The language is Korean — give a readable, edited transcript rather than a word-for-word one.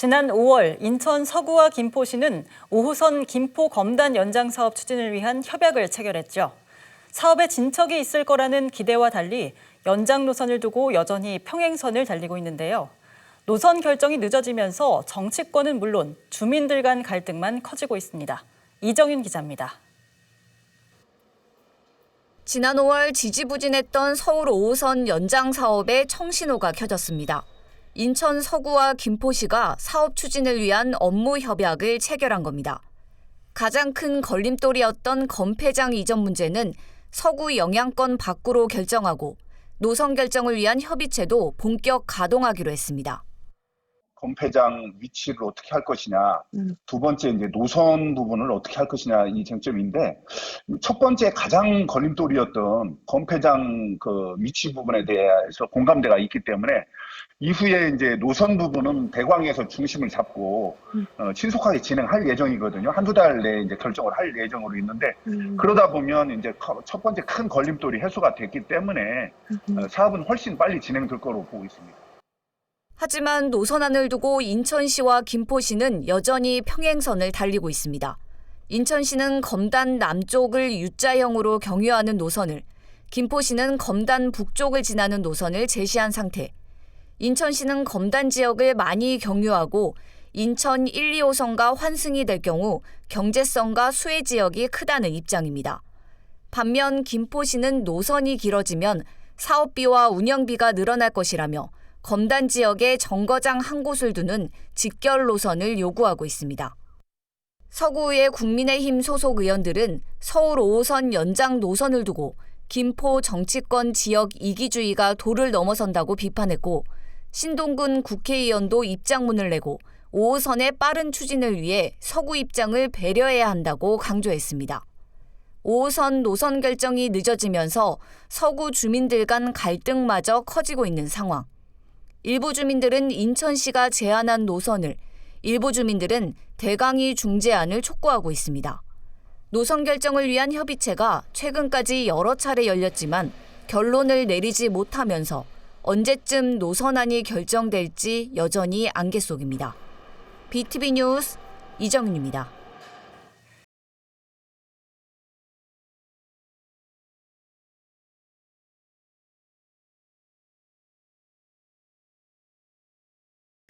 지난 5월 인천 서구와 김포시는 5호선 김포 검단 연장 사업 추진을 위한 협약을 체결했죠. 사업에 진척이 있을 거라는 기대와 달리 연장 노선을 두고 여전히 평행선을 달리고 있는데요. 노선 결정이 늦어지면서 정치권은 물론 주민들 간 갈등만 커지고 있습니다. 이정윤 기자입니다. 지난 5월 지지부진했던 서울 5호선 연장 사업에 청신호가 켜졌습니다. 인천 서구와 김포시가 사업 추진을 위한 업무 협약을 체결한 겁니다. 가장 큰 걸림돌이었던 검폐장 이전 문제는 서구 영향권 밖으로 결정하고 노선 결정을 위한 협의체도 본격 가동하기로 했습니다. 검폐장 위치를 어떻게 할 것이냐, 두 번째 이제 노선 부분을 어떻게 할 것이냐 이 쟁점인데, 첫 번째 가장 걸림돌이었던 검폐장 그 위치 부분에 대해서 공감대가 있기 때문에 이후에 이제 노선 부분은 대광에서 중심을 잡고 신속하게 진행할 예정이거든요. 한두 달 내에 이제 결정을 할 예정으로 있는데, 그러다 보면 이제 첫 번째 큰 걸림돌이 해소가 됐기 때문에 사업은 훨씬 빨리 진행될 거로 보고 있습니다. 하지만 노선안을 두고 인천시와 김포시는 여전히 평행선을 달리고 있습니다. 인천시는 검단 남쪽을 U자형으로 경유하는 노선을, 김포시는 검단 북쪽을 지나는 노선을 제시한 상태. 인천시는 검단 지역을 많이 경유하고 인천 1, 2호선과 환승이 될 경우 경제성과 수혜 지역이 크다는 입장입니다. 반면 김포시는 노선이 길어지면 사업비와 운영비가 늘어날 것이라며 검단 지역에 정거장 한 곳을 두는 직결 노선을 요구하고 있습니다. 서구의 국민의힘 소속 의원들은 서울 5호선 연장 노선을 두고 김포 정치권 지역 이기주의가 도를 넘어선다고 비판했고, 신동근 국회의원도 입장문을 내고 5호선의 빠른 추진을 위해 서구 입장을 배려해야 한다고 강조했습니다. 5호선 노선 결정이 늦어지면서 서구 주민들 간 갈등마저 커지고 있는 상황. 일부 주민들은 인천시가 제안한 노선을, 일부 주민들은 대강이 중재안을 촉구하고 있습니다. 노선 결정을 위한 협의체가 최근까지 여러 차례 열렸지만 결론을 내리지 못하면서 언제쯤 노선안이 결정될지 여전히 안개 속입니다. BTV 뉴스 이정윤입니다.